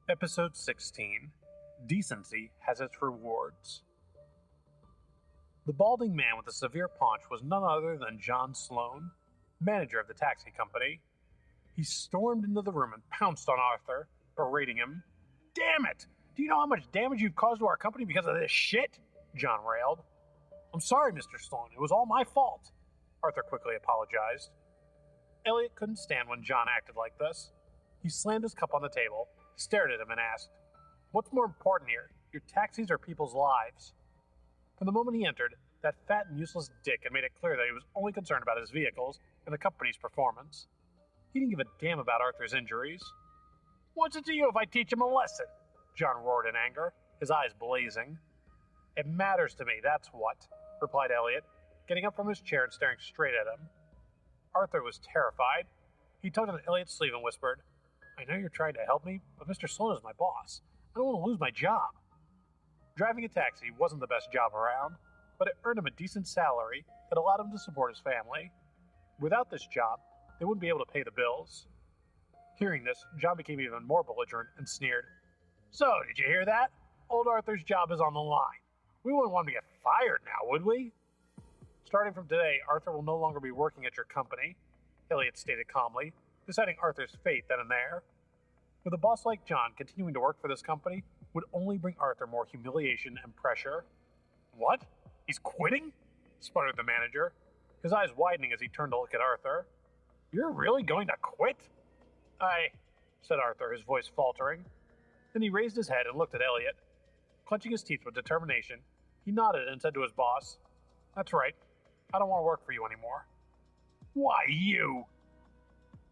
Episode 16. Decency has its rewards. The balding man with the severe paunch was none other than John Sloan, manager of the taxi company. He stormed into the room and pounced on Arthur, berating him. "Damn it! Do you know how much damage you've caused to our company because of this shit?" John railed. "I'm sorry, Mr. Sloan. It was all my fault," Arthur quickly apologized. Elliot couldn't stand when John acted like this. He slammed his cup on the table, stared at him, and asked, "What's more important here, your taxis or people's lives?" From the moment he entered, that fat and useless dick had made it clear that he was only concerned about his vehicles and the company's performance. He didn't give a damn about Arthur's injuries. "What's it to you if I teach him a lesson?" John roared in anger, his eyes blazing. "It matters to me, that's what," replied Elliot, getting up from his chair and staring straight at him. Arthur was terrified. He tugged on Elliot's sleeve and whispered, "I know you're trying to help me, but Mr. Sloan is my boss. I don't want to lose my job." Driving a taxi wasn't the best job around, but it earned him a decent salary that allowed him to support his family. Without this job, they wouldn't be able to pay the bills. Hearing this, John became even more belligerent and sneered. "So, did you hear that? Old Arthur's job is on the line. We wouldn't want him to get fired now, would we?" "Starting from today, Arthur will no longer be working at your company," Elliot stated calmly, deciding Arthur's fate then and there. With a boss like John, continuing to work for this company would only bring Arthur more humiliation and pressure. "What? He's quitting?" sputtered the manager, his eyes widening as he turned to look at Arthur. "You're really going to quit?" Said Arthur, his voice faltering. Then he raised his head and looked at Elliot. Clenching his teeth with determination, he nodded and said to his boss, "That's right. I don't want to work for you anymore." "Why, you?"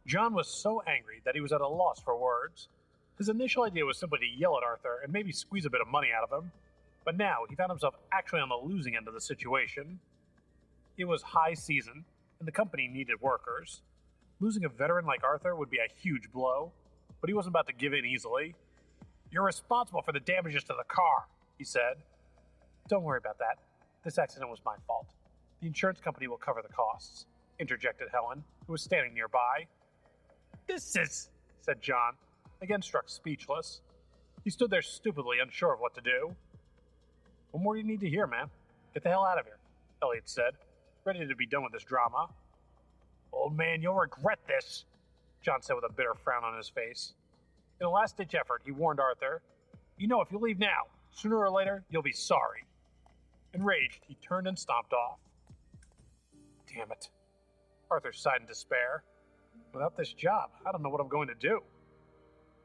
John was so angry that he was at a loss for words. His initial idea was simply to yell at Arthur and maybe squeeze a bit of money out of him, but now he found himself actually on the losing end of the situation. It was high season, and the company needed workers. Losing a veteran like Arthur would be a huge blow, but he wasn't about to give in easily. "You're responsible for the damages to the car," he said. "Don't worry about that. This accident was my fault. The insurance company will cover the costs," interjected Helen, who was standing nearby. "This is," said John, again struck speechless. He stood there stupidly, unsure of what to do. "What more do you need to hear, man? Get the hell out of here," Elliot said, ready to be done with this drama. "Old man, you'll regret this," John said with a bitter frown on his face. In a last-ditch effort, he warned Arthur, "You know if you leave now, sooner or later, you'll be sorry." Enraged, he turned and stomped off. "Damn it," Arthur sighed in despair. "Without this job, I don't know what I'm going to do."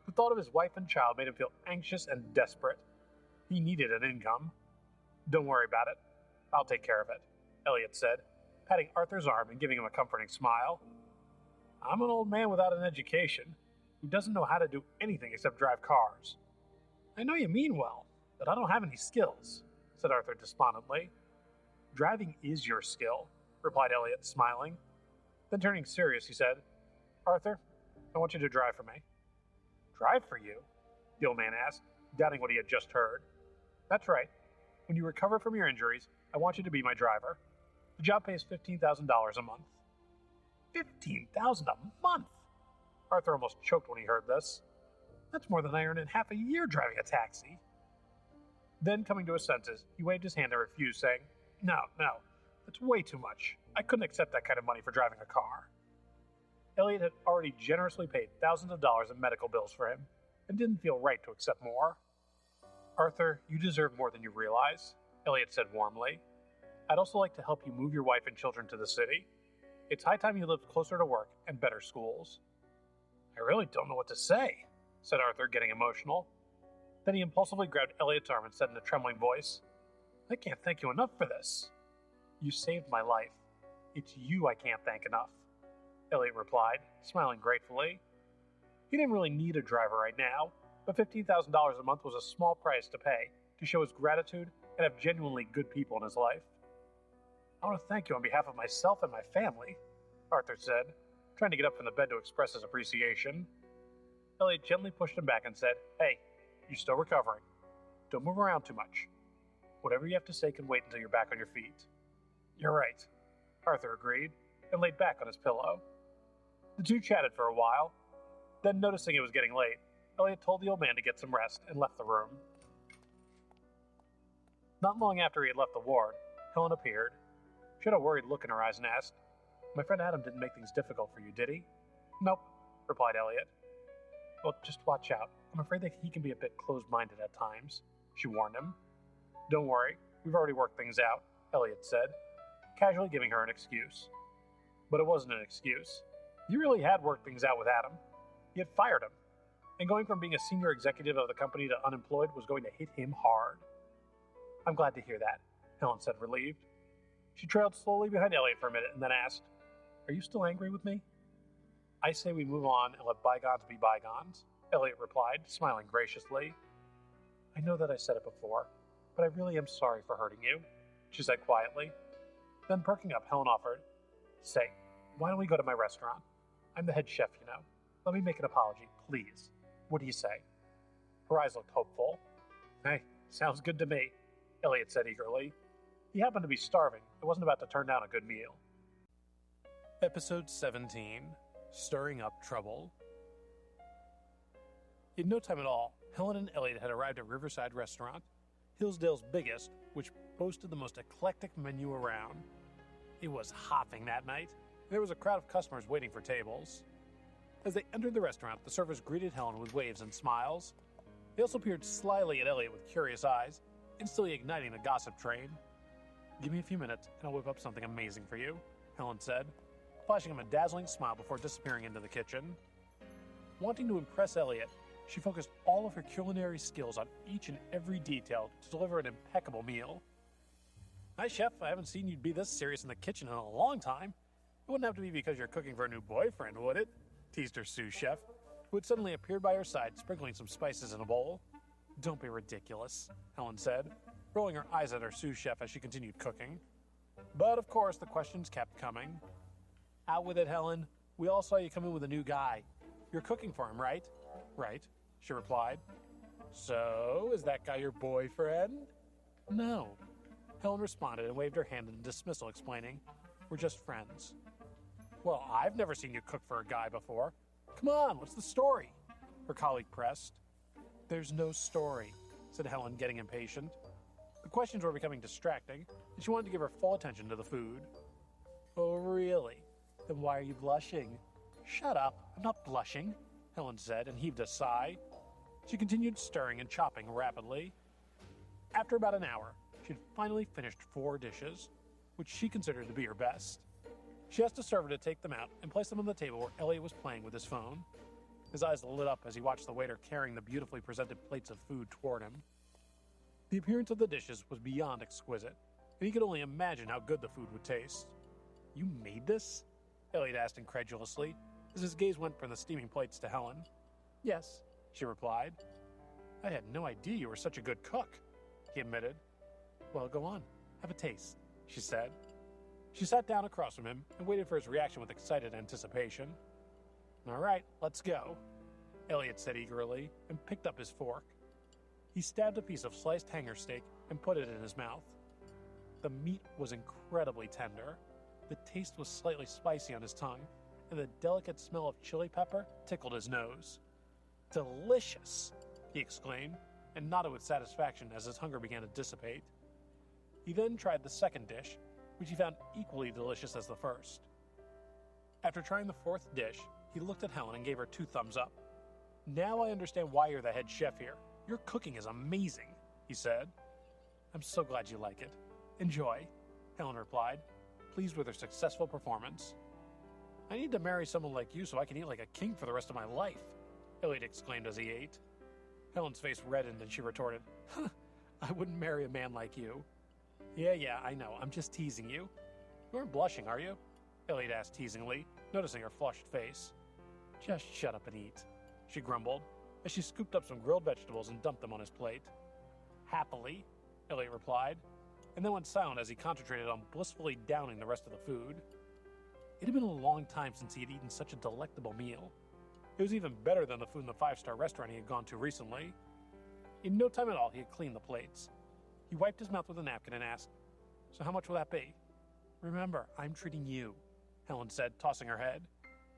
The thought of his wife and child made him feel anxious and desperate. He needed an income. "Don't worry about it. I'll take care of it," Elliot said, patting Arthur's arm and giving him a comforting smile. "I'm an old man without an education, who doesn't know how to do anything except drive cars." "I know you mean well, but I don't have any skills," said Arthur despondently. "Driving is your skill," replied Elliot, smiling. Then turning serious, he said, "Arthur, I want you to drive for me." "Drive for you?" the old man asked, doubting what he had just heard. "That's right. When you recover from your injuries, I want you to be my driver. The job pays $15,000 a month." $15,000 a month? Arthur almost choked when he heard this. "That's more than I earn in half a year driving a taxi." Then, coming to his senses, he waved his hand and refused, saying, No, that's way too much. I couldn't accept that kind of money for driving a car." Elliot had already generously paid thousands of dollars in medical bills for him, and didn't feel right to accept more. "Arthur, you deserve more than you realize," Elliot said warmly. "I'd also like to help you move your wife and children to the city. It's high time you lived closer to work and better schools." "I really don't know what to say," said Arthur, getting emotional. Then he impulsively grabbed Elliot's arm and said in a trembling voice, "I can't thank you enough for this." "You saved my life. It's you I can't thank enough," Elliot replied, smiling gratefully. He didn't really need a driver right now, but $15,000 a month was a small price to pay to show his gratitude and have genuinely good people in his life. "I want to thank you on behalf of myself and my family," Arthur said, trying to get up from the bed to express his appreciation. Elliot gently pushed him back and said, "Hey, you're still recovering. Don't move around too much. Whatever you have to say can wait until you're back on your feet." "You're right," Arthur agreed, and laid back on his pillow. The two chatted for a while. Then, noticing it was getting late, Elliot told the old man to get some rest and left the room. Not long after he had left the ward, Helen appeared. She had a worried look in her eyes and asked, "My friend Adam didn't make things difficult for you, did he?" "Nope," replied Elliot. "Well, just watch out. I'm afraid that he can be a bit closed-minded at times," she warned him. "Don't worry, we've already worked things out," Elliot said, casually giving her an excuse. But it wasn't an excuse. He really had worked things out with Adam. He had fired him, and going from being a senior executive of the company to unemployed was going to hit him hard. "I'm glad to hear that," Helen said, relieved. She trailed slowly behind Elliot for a minute and then asked, "Are you still angry with me?" "I say we move on and let bygones be bygones," Elliot replied, smiling graciously. "I know that I said it before, but I really am sorry for hurting you," she said quietly. Then perking up, Helen offered, "Say, why don't we go to my restaurant? I'm the head chef, you know. Let me make an apology, please. What do you say?" Her eyes looked hopeful. "Hey, sounds good to me," Elliot said eagerly. He happened to be starving and wasn't about to turn down a good meal. Episode 17, Stirring Up Trouble. In no time at all, Helen and Elliot had arrived at Riverside Restaurant, Hillsdale's biggest, which boasted the most eclectic menu around. It was hopping that night. There was a crowd of customers waiting for tables. As they entered the restaurant, the servers greeted Helen with waves and smiles. They also peered slyly at Elliot with curious eyes, instantly igniting the gossip train. "Give me a few minutes, and I'll whip up something amazing for you," Helen said, flashing him a dazzling smile before disappearing into the kitchen. Wanting to impress Elliot, she focused all of her culinary skills on each and every detail to deliver an impeccable meal. "Hi, Chef. I haven't seen you be this serious in the kitchen in a long time. It wouldn't have to be because you're cooking for a new boyfriend, would it?" teased her sous chef, who had suddenly appeared by her side, sprinkling some spices in a bowl. "Don't be ridiculous," Helen said, rolling her eyes at her sous chef as she continued cooking. But, of course, the questions kept coming. "Out with it, Helen. We all saw you come in with a new guy. You're cooking for him, right?" "Right," she replied. "So, is that guy your boyfriend?" "No," Helen responded and waved her hand in dismissal, explaining, "We're just friends." "Well, I've never seen you cook for a guy before. Come on, what's the story?" her colleague pressed. "There's no story," said Helen, getting impatient. The questions were becoming distracting, and she wanted to give her full attention to the food. "Oh, really? Then why are you blushing?" "Shut up, I'm not blushing," Helen said, and heaved a sigh. She continued stirring and chopping rapidly. After about an hour, she had finally finished 4 dishes, which she considered to be her best. She asked a server to take them out and place them on the table where Elliot was playing with his phone. His eyes lit up as he watched the waiter carrying the beautifully presented plates of food toward him. The appearance of the dishes was beyond exquisite, and he could only imagine how good the food would taste. "You made this?" Elliot asked incredulously, as his gaze went from the steaming plates to Helen. "Yes," she replied. "I had no idea you were such a good cook," he admitted. "Well, go on, have a taste," she said. She sat down across from him and waited for his reaction with excited anticipation. "All right, let's go," Elliot said eagerly, and picked up his fork. He stabbed a piece of sliced hanger steak and put it in his mouth. The meat was incredibly tender. The taste was slightly spicy on his tongue, and the delicate smell of chili pepper tickled his nose. "Delicious!" he exclaimed, and nodded with satisfaction as his hunger began to dissipate. He then tried the second dish, which he found equally delicious as the first. After trying the 4th dish, he looked at Helen and gave her 2 thumbs up. "Now I understand why you're the head chef here. Your cooking is amazing," he said. "I'm so glad you like it. Enjoy," Helen replied, pleased with her successful performance. "I need to marry someone like you so I can eat like a king for the rest of my life," Elliot exclaimed as he ate. Helen's face reddened and she retorted, "I wouldn't marry a man like you." Yeah, I know, I'm just teasing you." "You aren't blushing, are you?" Elliot asked teasingly, noticing her flushed face. "Just shut up and eat," she grumbled, as she scooped up some grilled vegetables and dumped them on his plate. "Happily," Elliot replied, and then went silent as he concentrated on blissfully downing the rest of the food. It had been a long time since he had eaten such a delectable meal. It was even better than the food in the 5-star restaurant he had gone to recently. In no time at all, he had cleaned the plates. He wiped his mouth with a napkin and asked, "So how much will that be?" "Remember, I'm treating you," Helen said, tossing her head.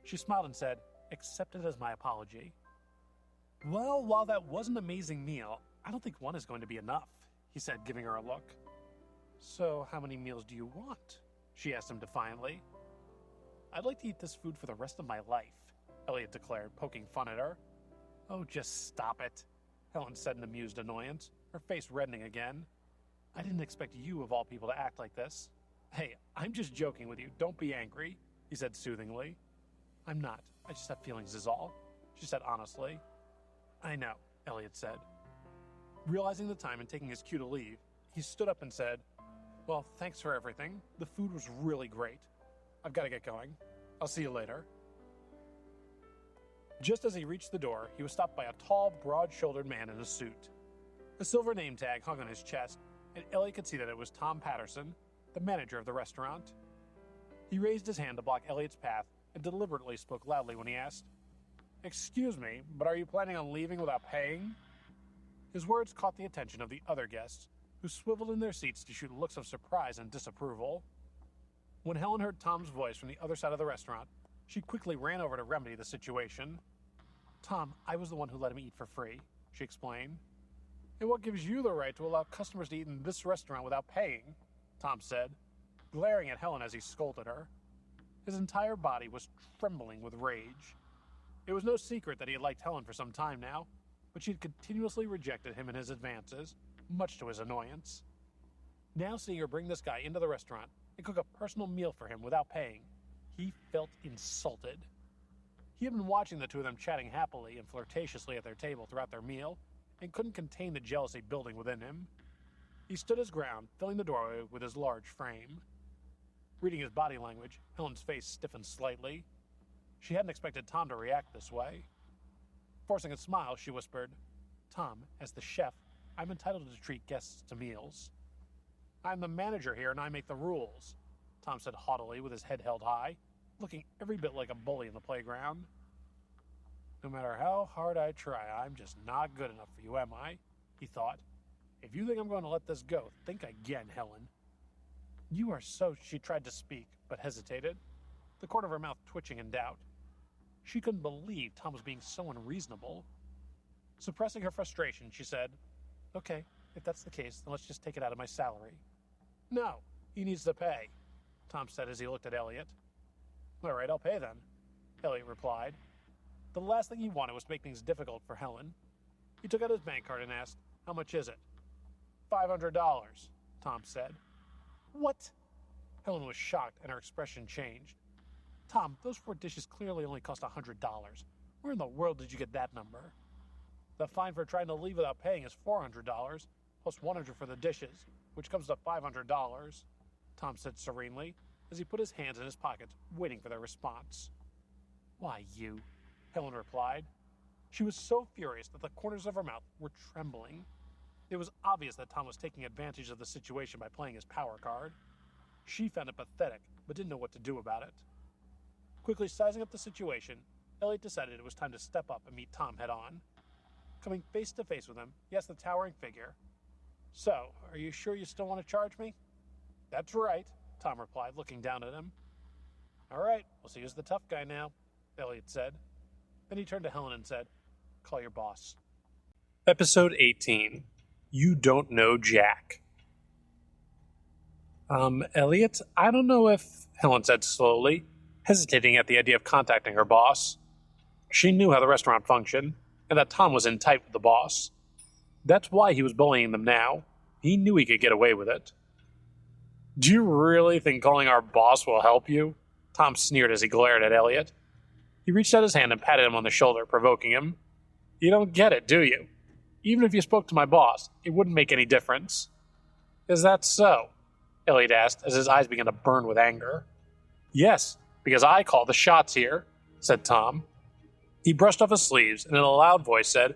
She smiled and said, "Accept it as my apology." Well, while that was an amazing meal, I don't think one is going to be enough, he said, giving her a look. So, how many meals do you want? She asked him defiantly. I'd like to eat this food for the rest of my life, Elliot declared, poking fun at her. Oh, just stop it, Helen said in amused annoyance, her face reddening again. I didn't expect you, of all people, to act like this. Hey, I'm just joking with you, don't be angry, he said soothingly. I'm not, I just have feelings is all, she said honestly. I know, Elliot said. Realizing the time and taking his cue to leave, he stood up and said, Well, thanks for everything. The food was really great. I've got to get going. I'll see you later. Just as he reached the door, he was stopped by a tall, broad-shouldered man in a suit. A silver name tag hung on his chest, and Elliot could see that it was Tom Patterson, the manager of the restaurant. He raised his hand to block Elliot's path and deliberately spoke loudly when he asked, Excuse me, but are you planning on leaving without paying? His words caught the attention of the other guests, who swiveled in their seats to shoot looks of surprise and disapproval. When Helen heard Tom's voice from the other side of the restaurant, she quickly ran over to remedy the situation. Tom, I was the one who let him eat for free, she explained. And what gives you the right to allow customers to eat in this restaurant without paying? Tom said, glaring at Helen as he scolded her. His entire body was trembling with rage. It was no secret that he had liked Helen for some time now, but she had continuously rejected him and his advances, much to his annoyance. Now seeing her bring this guy into the restaurant and cook a personal meal for him without paying, he felt insulted. He had been watching the two of them chatting happily and flirtatiously at their table throughout their meal, and couldn't contain the jealousy building within him. He stood his ground, filling the doorway with his large frame. Reading his body language, Helen's face stiffened slightly. She hadn't expected Tom to react this way. Forcing a smile, she whispered, Tom, as the chef, I'm entitled to treat guests to meals. I'm the manager here and I make the rules, Tom said haughtily with his head held high, looking every bit like a bully in the playground. No matter how hard I try, I'm just not good enough for you, am I? He thought. If you think I'm going to let this go, think again, Helen. You are so... She tried to speak, but hesitated, the corner of her mouth twitching in doubt. She couldn't believe Tom was being so unreasonable. Suppressing her frustration, she said, Okay, if that's the case, then let's just take it out of my salary. No, he needs to pay, Tom said as he looked at Elliot. All right, I'll pay then, Elliot replied. The last thing he wanted was to make things difficult for Helen. He took out his bank card and asked, How much is it? $500, Tom said. What? Helen was shocked and her expression changed. Tom, those 4 dishes clearly only cost $100. Where in the world did you get that number? The fine for trying to leave without paying is $400, plus $100 for the dishes, which comes to $500, Tom said serenely, as he put his hands in his pockets, waiting for their response. Why, you, Helen replied. She was so furious that the corners of her mouth were trembling. It was obvious that Tom was taking advantage of the situation by playing his power card. She found it pathetic, but didn't know what to do about it. Quickly sizing up the situation, Elliot decided it was time to step up and meet Tom head-on. Coming face to face with him, he asked the towering figure, So, are you sure you still want to charge me? That's right, Tom replied, looking down at him. All right, we'll see who's the tough guy now, Elliot said. Then he turned to Helen and said, Call your boss. Episode 18. You Don't Know Jack. Elliot, I don't know if, Helen said slowly, hesitating at the idea of contacting her boss. She knew how the restaurant functioned, and that Tom was in tight with the boss. That's why he was bullying them now. He knew he could get away with it. Do you really think calling our boss will help you? Tom sneered as he glared at Elliot. He reached out his hand and patted him on the shoulder, provoking him. You don't get it, do you? Even if you spoke to my boss, it wouldn't make any difference. Is that so? Elliot asked as his eyes began to burn with anger. Yes, because I call the shots here, said Tom. He brushed off his sleeves and in a loud voice said,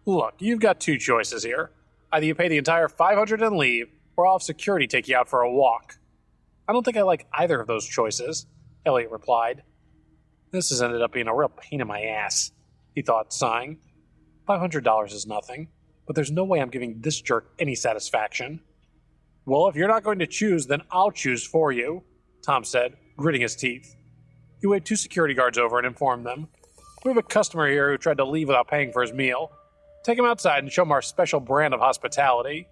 Look, you've got 2 choices here. Either you pay the entire $500 and leave, or I'll have security take you out for a walk. I don't think I like either of those choices, Elliot replied. This has ended up being a real pain in my ass, he thought, sighing. $500 is nothing, but there's no way I'm giving this jerk any satisfaction. Well, if you're not going to choose, then I'll choose for you, Tom said, gritting his teeth. He waved 2 security guards over and informed them. We have a customer here who tried to leave without paying for his meal. Take him outside and show him our special brand of hospitality."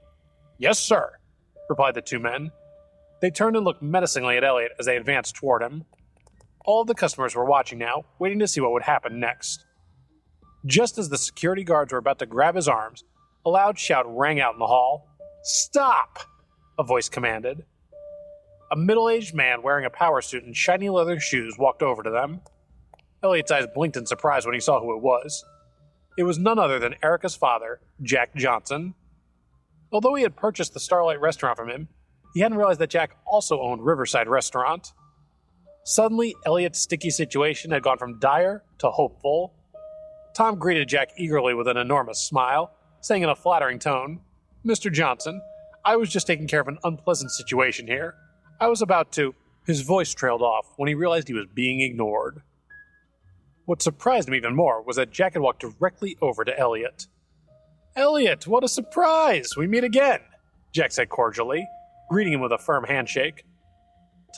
"Yes, sir," replied the two men. They turned and looked menacingly at Elliot as they advanced toward him. All of the customers were watching now, waiting to see what would happen next. Just as the security guards were about to grab his arms, a loud shout rang out in the hall. "Stop!" a voice commanded. A middle-aged man wearing a power suit and shiny leather shoes walked over to them. Elliot's eyes blinked in surprise when he saw who it was. It was none other than Erica's father, Jack Johnson. Although he had purchased the Starlight restaurant from him, he hadn't realized that Jack also owned Riverside Restaurant. Suddenly, Elliot's sticky situation had gone from dire to hopeful. Tom greeted Jack eagerly with an enormous smile, saying in a flattering tone, "Mr. Johnson, I was just taking care of an unpleasant situation here. I was about to—" His voice trailed off when he realized he was being ignored. What surprised him even more was that Jack had walked directly over to Elliot. "Elliot, what a surprise! We meet again," Jack said cordially, greeting him with a firm handshake.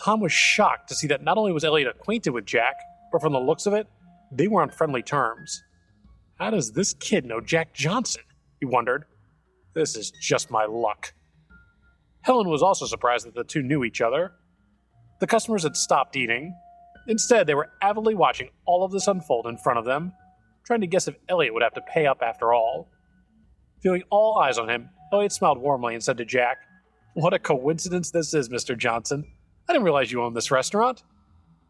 Tom was shocked to see that not only was Elliot acquainted with Jack, but from the looks of it, they were on friendly terms. How does this kid know Jack Johnson? He wondered. This is just my luck. Helen was also surprised that the two knew each other. The customers had stopped eating. Instead, they were avidly watching all of this unfold in front of them, trying to guess if Elliot would have to pay up after all. Feeling all eyes on him, Elliot smiled warmly and said to Jack, "What a coincidence this is, Mr. Johnson. I didn't realize you owned this restaurant."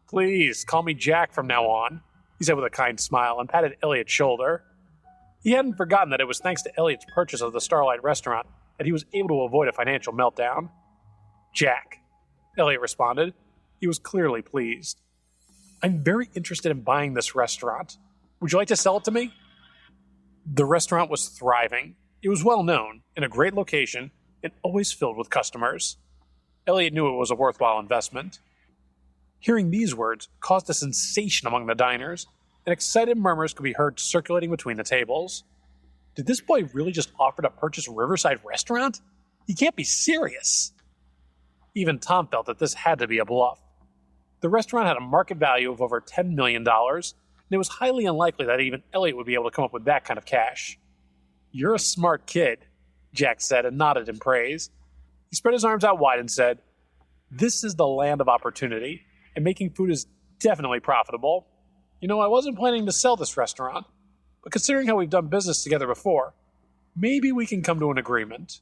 "Please, call me Jack from now on," he said with a kind smile and patted Elliot's shoulder. He hadn't forgotten that it was thanks to Elliot's purchase of the Starlight restaurant that he was able to avoid a financial meltdown. "Jack," Elliot responded. He was clearly pleased. "I'm very interested in buying this restaurant. Would you like to sell it to me?" The restaurant was thriving. It was well known, in a great location, and always filled with customers. Elliot knew it was a worthwhile investment. Hearing these words caused a sensation among the diners, and excited murmurs could be heard circulating between the tables. Did this boy really just offer to purchase Riverside Restaurant? He can't be serious. Even Tom felt that this had to be a bluff. The restaurant had a market value of over $10 million, and it was highly unlikely that even Elliot would be able to come up with that kind of cash. "You're a smart kid," Jack said and nodded in praise. He spread his arms out wide and said, "This is the land of opportunity, and making food is definitely profitable. You know, I wasn't planning to sell this restaurant, but considering how we've done business together before, maybe we can come to an agreement."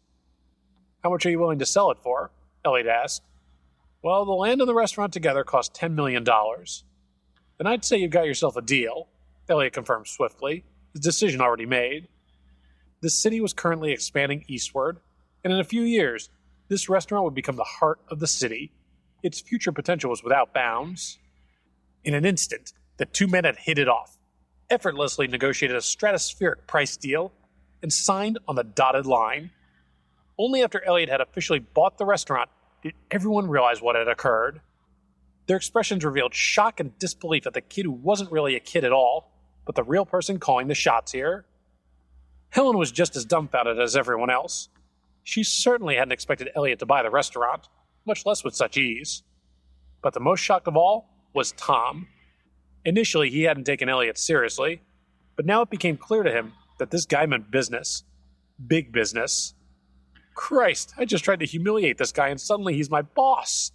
"How much are you willing to sell it for?" Elliot asked. "Well, the land and the restaurant together cost $10 million. "Then I'd say you've got yourself a deal," Elliot confirmed swiftly, his decision already made. The city was currently expanding eastward, and in a few years, this restaurant would become the heart of the city. Its future potential was without bounds. In an instant, the two men had hit it off, effortlessly negotiated a stratospheric price deal, and signed on the dotted line. Only after Elliot had officially bought the restaurant did everyone realize what had occurred. Their expressions revealed shock and disbelief at the kid who wasn't really a kid at all, but the real person calling the shots here. Helen was just as dumbfounded as everyone else. She certainly hadn't expected Elliot to buy the restaurant, much less with such ease. But the most shocked of all was Tom. Initially, he hadn't taken Elliot seriously, but now it became clear to him that this guy meant business. Big business. "Christ, I just tried to humiliate this guy and suddenly he's my boss,"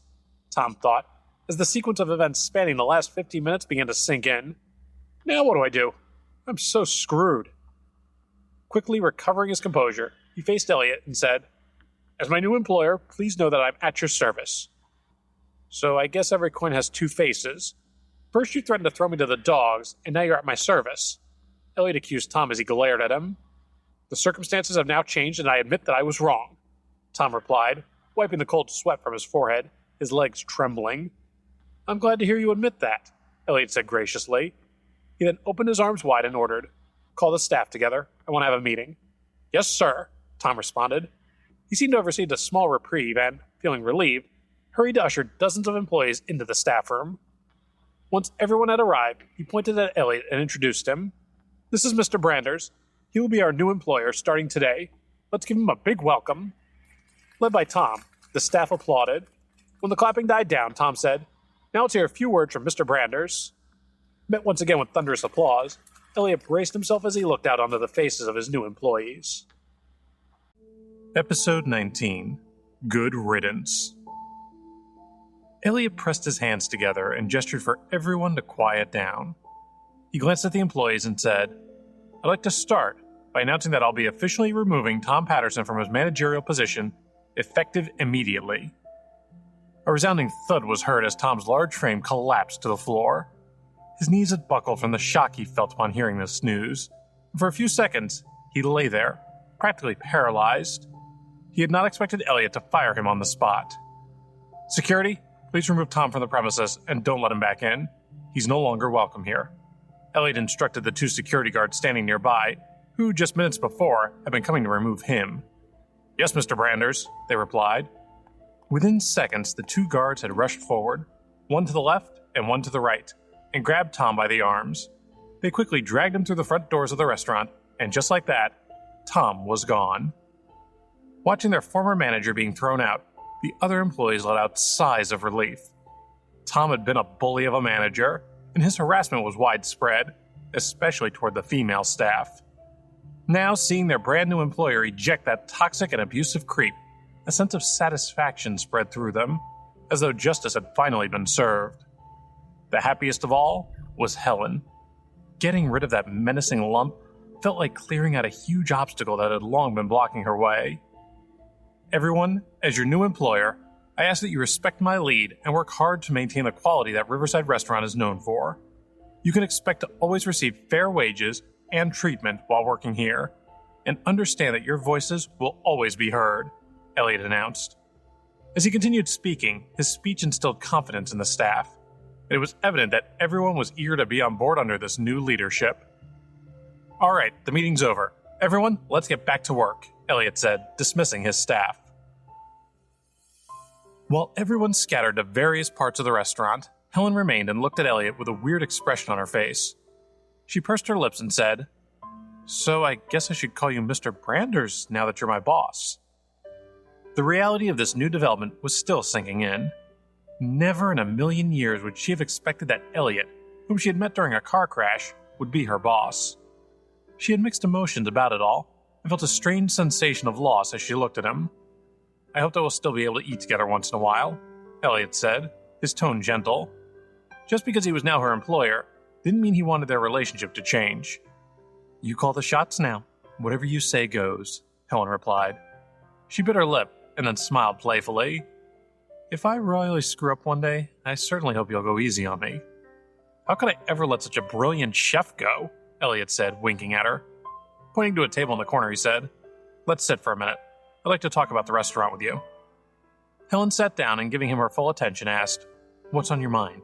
Tom thought, as the sequence of events spanning the last 15 minutes began to sink in. "Now what do I do? I'm so screwed." Quickly recovering his composure, he faced Elliot and said, "As my new employer, please know that I'm at your service." "So I guess every coin has two faces. First you threatened to throw me to the dogs, and now you're at my service," Elliot accused Tom as he glared at him. "The circumstances have now changed, and I admit that I was wrong," Tom replied, wiping the cold sweat from his forehead, his legs trembling. "I'm glad to hear you admit that," Elliot said graciously. He then opened his arms wide and ordered, "Call the staff together. I want to have a meeting." "Yes, sir," Tom responded. He seemed to have received a small reprieve and, feeling relieved, hurried to usher dozens of employees into the staff room. Once everyone had arrived, he pointed at Elliot and introduced him. "This is Mr. Branders. He will be our new employer starting today. Let's give him a big welcome." Led by Tom, the staff applauded. When the clapping died down, Tom said, "Now let's hear a few words from Mr. Branders." Met once again with thunderous applause, Elliot braced himself as he looked out onto the faces of his new employees. Episode 19. Good Riddance. Elliot pressed his hands together and gestured for everyone to quiet down. He glanced at the employees and said, "I'd like to start by announcing that I'll be officially removing Tom Patterson from his managerial position, effective immediately." A resounding thud was heard as Tom's large frame collapsed to the floor. His knees had buckled from the shock he felt upon hearing this news. For a few seconds, he lay there, practically paralyzed. He had not expected Elliot to fire him on the spot. "Security, please remove Tom from the premises and don't let him back in. He's no longer welcome here." Elliot instructed the two security guards standing nearby, who just minutes before had been coming to remove him. "Yes, Mr. Branders," they replied. Within seconds, the two guards had rushed forward, one to the left and one to the right, and grabbed Tom by the arms. They quickly dragged him through the front doors of the restaurant, and just like that, Tom was gone. Watching their former manager being thrown out, the other employees let out sighs of relief. Tom had been a bully of a manager, and his harassment was widespread, especially toward the female staff. Now, seeing their brand new employer eject that toxic and abusive creep, a sense of satisfaction spread through them, as though justice had finally been served. The happiest of all was Helen. Getting rid of that menacing lump felt like clearing out a huge obstacle that had long been blocking her way. "Everyone, as your new employer, I ask that you respect my lead and work hard to maintain the quality that Riverside Restaurant is known for. You can expect to always receive fair wages and treatment while working here, and understand that your voices will always be heard," Elliot announced. As he continued speaking, his speech instilled confidence in the staff, and it was evident that everyone was eager to be on board under this new leadership. "All right, the meeting's over. Everyone, let's get back to work," Elliot said, dismissing his staff. While everyone scattered to various parts of the restaurant, Helen remained and looked at Elliot with a weird expression on her face. She pursed her lips and said, "So I guess I should call you Mr. Branders now that you're my boss." The reality of this new development was still sinking in. Never in a million years would she have expected that Elliot, whom she had met during a car crash, would be her boss. She had mixed emotions about it all, and felt a strange sensation of loss as she looked at him. "I hope that we'll still be able to eat together once in a while," Elliot said, his tone gentle. Just because he was now her employer didn't mean he wanted their relationship to change. "You call the shots now. Whatever you say goes," Helen replied. She bit her lip and then smiled playfully. "If I royally screw up one day, I certainly hope you'll go easy on me." "How could I ever let such a brilliant chef go?" Elliot said, winking at her. Pointing to a table in the corner, he said, "Let's sit for a minute. I'd like to talk about the restaurant with you." Helen sat down and, giving him her full attention, asked, "What's on your mind?"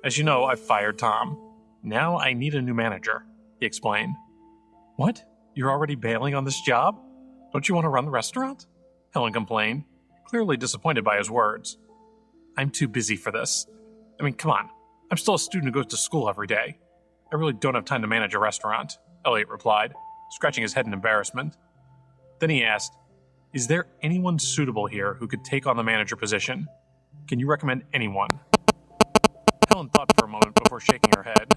"As you know, I've fired Tom. Now I need a new manager," he explained. "What? You're already bailing on this job? Don't you want to run the restaurant?" Helen complained, clearly disappointed by his words. "I'm too busy for this. I mean, come on. I'm still a student who goes to school every day. I really don't have time to manage a restaurant," Elliot replied, scratching his head in embarrassment. Then he asked, "Is there anyone suitable here who could take on the manager position? Can you recommend anyone?" Helen thought for a moment before shaking her head.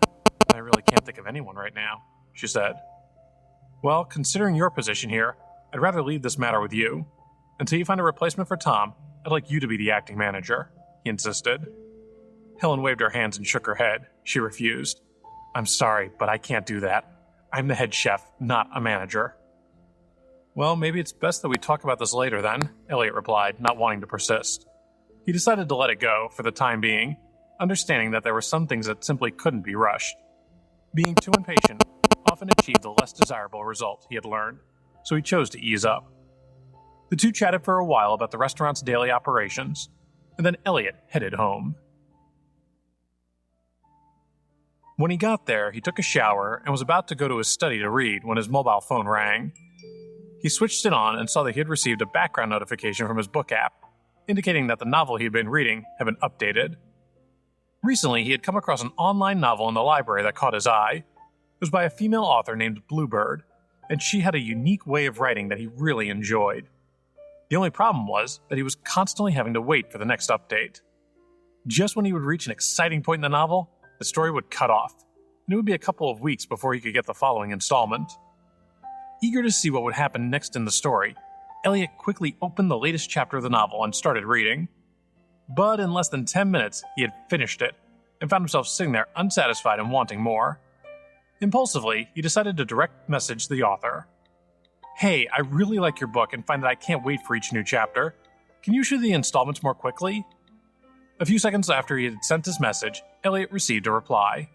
"I really can't think of anyone right now," she said. "Well, considering your position here, I'd rather leave this matter with you. Until you find a replacement for Tom, I'd like you to be the acting manager," he insisted. Helen waved her hands and shook her head. She refused. "I'm sorry, but I can't do that. I'm the head chef, not a manager." "Well, maybe it's best that we talk about this later then," Elliot replied, not wanting to persist. He decided to let it go for the time being, understanding that there were some things that simply couldn't be rushed. Being too impatient often achieved the less desirable result, he had learned, so he chose to ease up. The two chatted for a while about the restaurant's daily operations, and then Elliot headed home. When he got there, he took a shower and was about to go to his study to read when his mobile phone rang. He switched it on and saw that he had received a background notification from his book app, indicating that the novel he had been reading had been updated. Recently, he had come across an online novel in the library that caught his eye. It was by a female author named Bluebird, and she had a unique way of writing that he really enjoyed. The only problem was that he was constantly having to wait for the next update. Just when he would reach an exciting point in the novel, the story would cut off, and it would be a couple of weeks before he could get the following installment. Eager to see what would happen next in the story, Elliot quickly opened the latest chapter of the novel and started reading. But in less than 10 minutes, he had finished it, and found himself sitting there unsatisfied and wanting more. Impulsively, he decided to direct message the author. "Hey, I really like your book and find that I can't wait for each new chapter. Can you issue the installments more quickly?" A few seconds after he had sent his message, Elliot received a reply.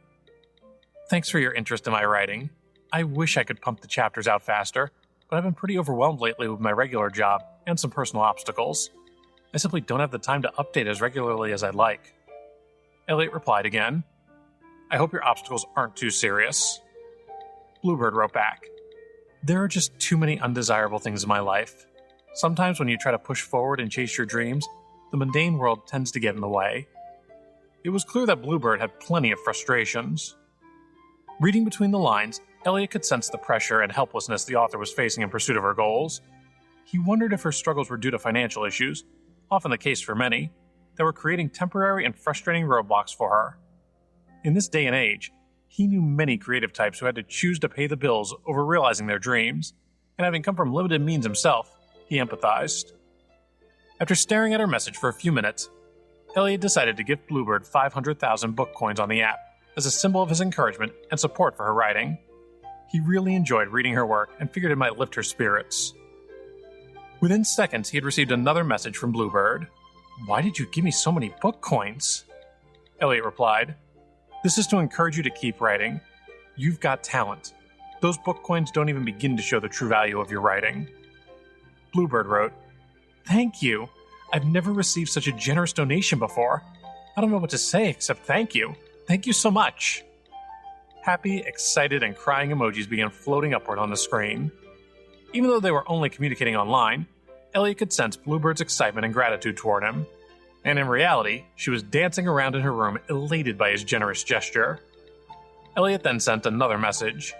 "Thanks for your interest in my writing. I wish I could pump the chapters out faster, but I've been pretty overwhelmed lately with my regular job and some personal obstacles. I simply don't have the time to update as regularly as I'd like." Elliot replied again. "I hope your obstacles aren't too serious." Bluebird wrote back, "There are just too many undesirable things in my life. Sometimes when you try to push forward and chase your dreams, the mundane world tends to get in the way." It was clear that Bluebird had plenty of frustrations. Reading between the lines, Elliot could sense the pressure and helplessness the author was facing in pursuit of her goals. He wondered if her struggles were due to financial issues, often the case for many, that were creating temporary and frustrating roadblocks for her. In this day and age, he knew many creative types who had to choose to pay the bills over realizing their dreams, and having come from limited means himself, he empathized. After staring at her message for a few minutes, Elliot decided to gift Bluebird 500,000 book coins on the app as a symbol of his encouragement and support for her writing. He really enjoyed reading her work and figured it might lift her spirits. Within seconds, he had received another message from Bluebird. "Why did you give me so many book coins?" Elliot replied, "This is to encourage you to keep writing. You've got talent. Those book coins don't even begin to show the true value of your writing." Bluebird wrote, "Thank you. I've never received such a generous donation before. I don't know what to say except thank you. Thank you so much." Happy, excited, and crying emojis began floating upward on the screen. Even though they were only communicating online, Elliot could sense Bluebird's excitement and gratitude toward him. And in reality, she was dancing around in her room, elated by his generous gesture. Elliot then sent another message.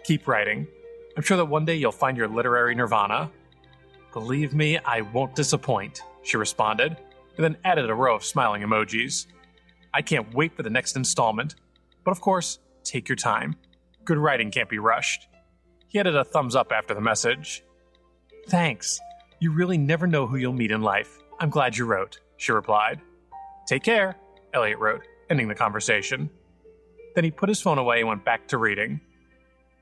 "Keep writing. I'm sure that one day you'll find your literary nirvana." "Believe me, I won't disappoint," she responded, and then added a row of smiling emojis. "I can't wait for the next installment. But of course, take your time. Good writing can't be rushed." He added a thumbs up after the message. "Thanks. You really never know who you'll meet in life. I'm glad you wrote," she replied. "Take care," Elliot wrote, ending the conversation. Then he put his phone away and went back to reading.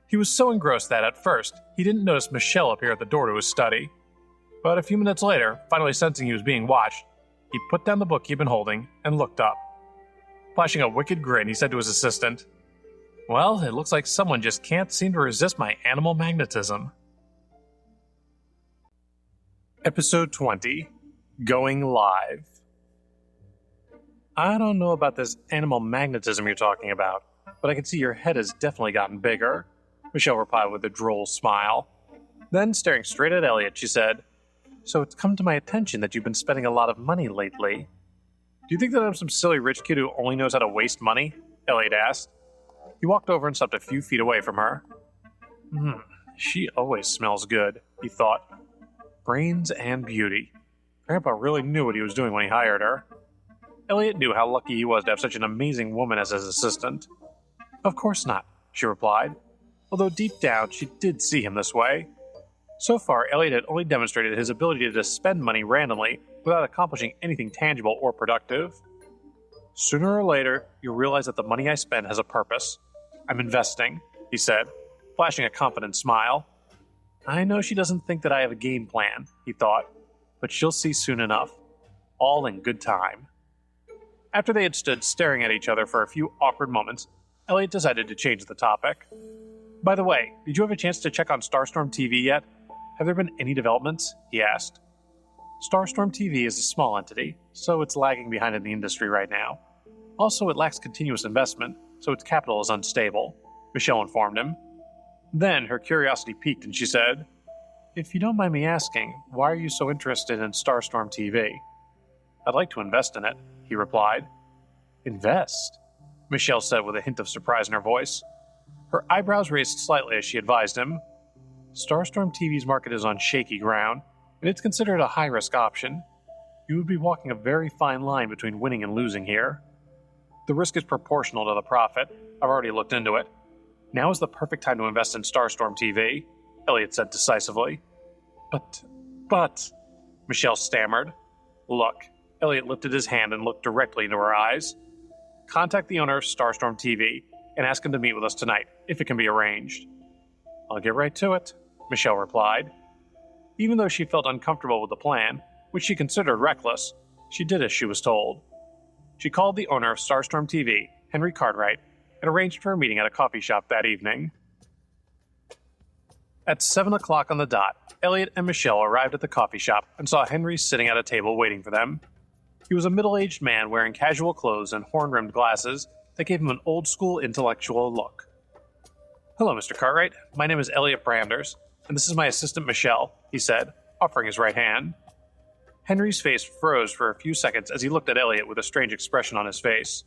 He was so engrossed that, at first, he didn't notice Michelle appear at the door to his study. But a few minutes later, finally sensing he was being watched, he put down the book he'd been holding and looked up. Flashing a wicked grin, he said to his assistant, "Well, it looks like someone just can't seem to resist my animal magnetism." Episode 20. Going Live. "I don't know about this animal magnetism you're talking about, but I can see your head has definitely gotten bigger," Michelle replied with a droll smile. Then, staring straight at Elliot, she said, "So it's come to my attention that you've been spending a lot of money lately." "Do you think that I'm some silly rich kid who only knows how to waste money?" Elliot asked. He walked over and stopped a few feet away from her. She always smells good," he thought. Brains and beauty. Grandpa really knew what he was doing when he hired her. Elliot knew how lucky he was to have such an amazing woman as his assistant. "Of course not," she replied, although deep down she did see him this way. So far, Elliot had only demonstrated his ability to spend money randomly without accomplishing anything tangible or productive. "Sooner or later, you'll realize that the money I spend has a purpose. I'm investing," he said, flashing a confident smile. "I know she doesn't think that I have a game plan," he thought, "but she'll see soon enough. All in good time." After they had stood staring at each other for a few awkward moments, Elliot decided to change the topic. "By the way, did you have a chance to check on Starstorm TV yet? Have there been any developments?" he asked. Starstorm TV is a small entity, so it's lagging behind in the industry right now. Also, it lacks continuous investment, so its capital is unstable, Michelle informed him. Then her curiosity piqued and she said, "If you don't mind me asking, why are you so interested in Starstorm TV?" "I'd like to invest in it," he replied. "Invest?" Michelle said with a hint of surprise in her voice. Her eyebrows raised slightly as she advised him. "Starstorm TV's market is on shaky ground, and it's considered a high-risk option. You would be walking a very fine line between winning and losing here." The risk is proportional to the profit. I've already looked into it. Now is the perfect time to invest in Starstorm TV, Elliot said decisively. But, Michelle stammered. Look, Elliot lifted his hand and looked directly into her eyes. Contact the owner of Starstorm TV and ask him to meet with us tonight, if it can be arranged. I'll get right to it, Michelle replied. Even though she felt uncomfortable with the plan, which she considered reckless, she did as she was told. She called the owner of Starstorm TV, Henry Cartwright, and arranged for a meeting at a coffee shop that evening. At 7 o'clock on the dot, Elliot and Michelle arrived at the coffee shop and saw Henry sitting at a table waiting for them. He was a middle-aged man wearing casual clothes and horn-rimmed glasses that gave him an old-school intellectual look. Hello, Mr. Cartwright. My name is Elliot Branders, and this is my assistant Michelle, he said, offering his right hand. Henry's face froze for a few seconds as he looked at Elliot with a strange expression on his face.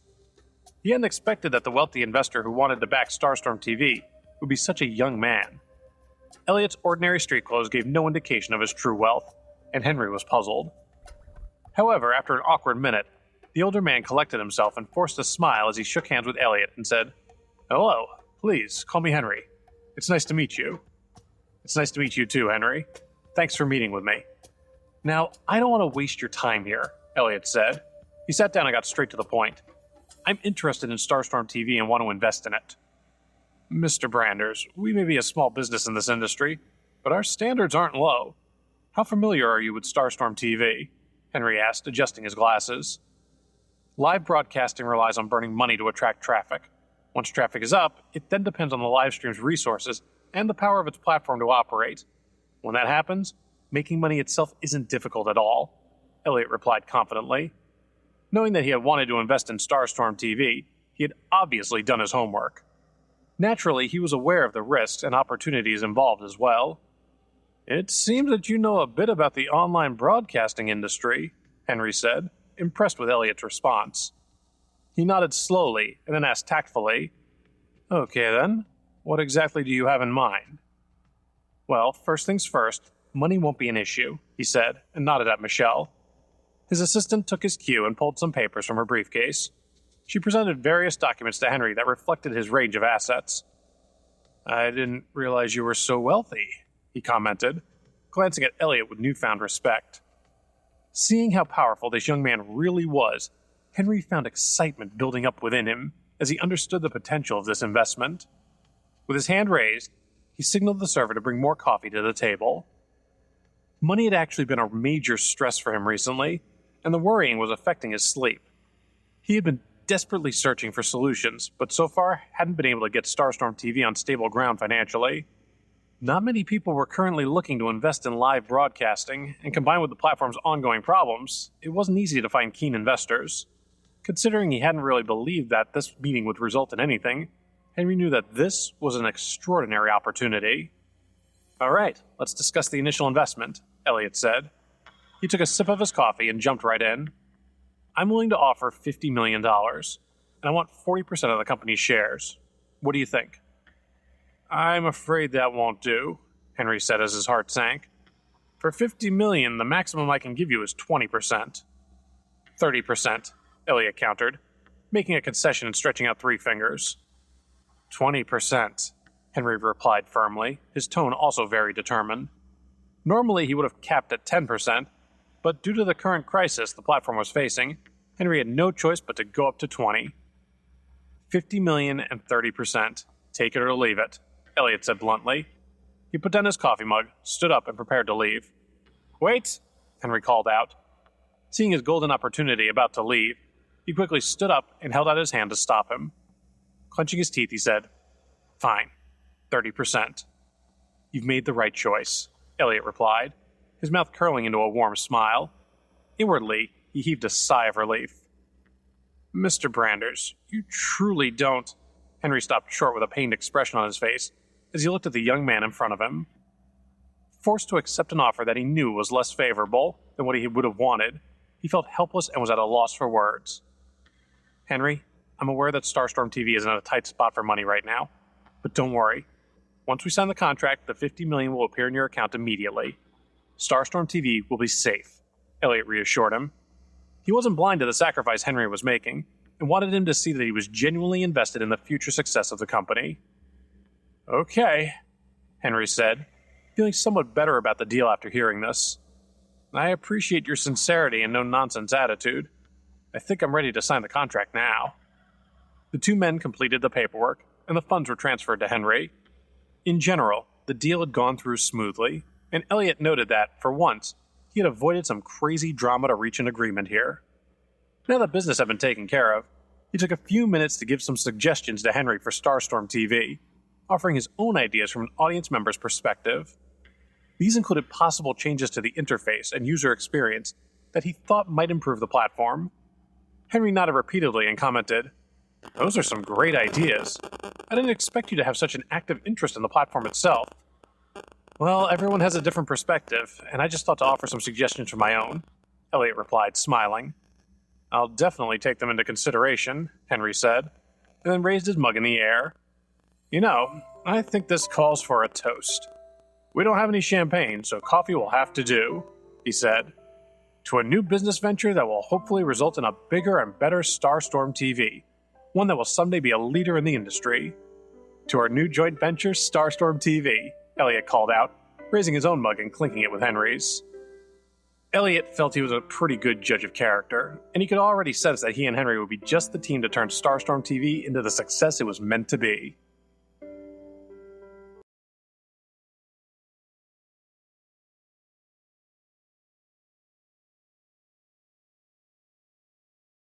He hadn't expected that the wealthy investor who wanted to back Starstorm TV would be such a young man. Elliot's ordinary street clothes gave no indication of his true wealth, and Henry was puzzled. However, after an awkward minute, the older man collected himself and forced a smile as he shook hands with Elliot and said, Hello, please, call me Henry. It's nice to meet you. It's nice to meet you too, Henry. Thanks for meeting with me. Now, I don't want to waste your time here, Elliot said. He sat down and got straight to the point. I'm interested in Starstorm TV and want to invest in it. Mr. Branders, we may be a small business in this industry, but our standards aren't low. How familiar are you with Starstorm TV? Henry asked, adjusting his glasses. Live broadcasting relies on burning money to attract traffic. Once traffic is up, it then depends on the live stream's resources and the power of its platform to operate. When that happens, making money itself isn't difficult at all, Elliot replied confidently. Knowing that he had wanted to invest in Starstorm TV, he had obviously done his homework. Naturally, he was aware of the risks and opportunities involved as well. It seems that you know a bit about the online broadcasting industry, Henry said, impressed with Elliot's response. He nodded slowly and then asked tactfully, Okay then, what exactly do you have in mind? Well, first things first, money won't be an issue, he said, and nodded at Michelle. His assistant took his cue and pulled some papers from her briefcase. She presented various documents to Henry that reflected his range of assets. I didn't realize you were so wealthy, he commented, glancing at Elliot with newfound respect. Seeing how powerful this young man really was, Henry found excitement building up within him as he understood the potential of this investment. With his hand raised, he signaled the server to bring more coffee to the table. Money had actually been a major stress for him recently, and the worrying was affecting his sleep. He had been desperately searching for solutions, but so far hadn't been able to get Starstorm TV on stable ground financially. Not many people were currently looking to invest in live broadcasting, and combined with the platform's ongoing problems, it wasn't easy to find keen investors. Considering he hadn't really believed that this meeting would result in anything, Henry knew that this was an extraordinary opportunity. All right, let's discuss the initial investment, Elliot said. He took a sip of his coffee and jumped right in. I'm willing to offer $50 million, and I want 40% of the company's shares. What do you think? I'm afraid that won't do, Henry said as his heart sank. For $50 million, the maximum I can give you is 20%. 30%, Elliot countered, making a concession and stretching out 3 fingers. 20%, Henry replied firmly, his tone also very determined. Normally he would have capped at 10%, but due to the current crisis the platform was facing, Henry had no choice but to go up to 20. $50 million and 30%. Take it or leave it, Elliot said bluntly. He put down his coffee mug, stood up, and prepared to leave. Wait, Henry called out. Seeing his golden opportunity about to leave, he quickly stood up and held out his hand to stop him. Clenching his teeth, he said, Fine, 30%. You've made the right choice, Elliot replied, his mouth curling into a warm smile. Inwardly, he heaved a sigh of relief. Mr. Branders, you truly don't... Henry stopped short with a pained expression on his face as he looked at the young man in front of him. Forced to accept an offer that he knew was less favorable than what he would have wanted, he felt helpless and was at a loss for words. Henry, I'm aware that Starstorm TV is in a tight spot for money right now, but don't worry. Once we sign the contract, the $50 million will appear in your account immediately. Starstorm TV will be safe, Elliot reassured him. He wasn't blind to the sacrifice Henry was making, and wanted him to see that he was genuinely invested in the future success of the company. "Okay," Henry said, feeling somewhat better about the deal after hearing this. "I appreciate your sincerity and no-nonsense attitude. I think I'm ready to sign the contract now." The two men completed the paperwork, and the funds were transferred to Henry. In general, the deal had gone through smoothly, and Elliot noted that, for once, he had avoided some crazy drama to reach an agreement here. Now that business had been taken care of, he took a few minutes to give some suggestions to Henry for Starstorm TV, offering his own ideas from an audience member's perspective. These included possible changes to the interface and user experience that he thought might improve the platform. Henry nodded repeatedly and commented, "Those are some great ideas. I didn't expect you to have such an active interest in the platform itself." "Well, everyone has a different perspective, and I just thought to offer some suggestions of my own," Elliot replied, smiling. "I'll definitely take them into consideration," Henry said, and then raised his mug in the air. "You know, I think this calls for a toast. We don't have any champagne, so coffee will have to do," he said. "To a new business venture that will hopefully result in a bigger and better Starstorm TV, one that will someday be a leader in the industry. To our new joint venture, Starstorm TV," Elliot called out, raising his own mug and clinking it with Henry's. Elliot felt he was a pretty good judge of character, and he could already sense that he and Henry would be just the team to turn Starstorm TV into the success it was meant to be.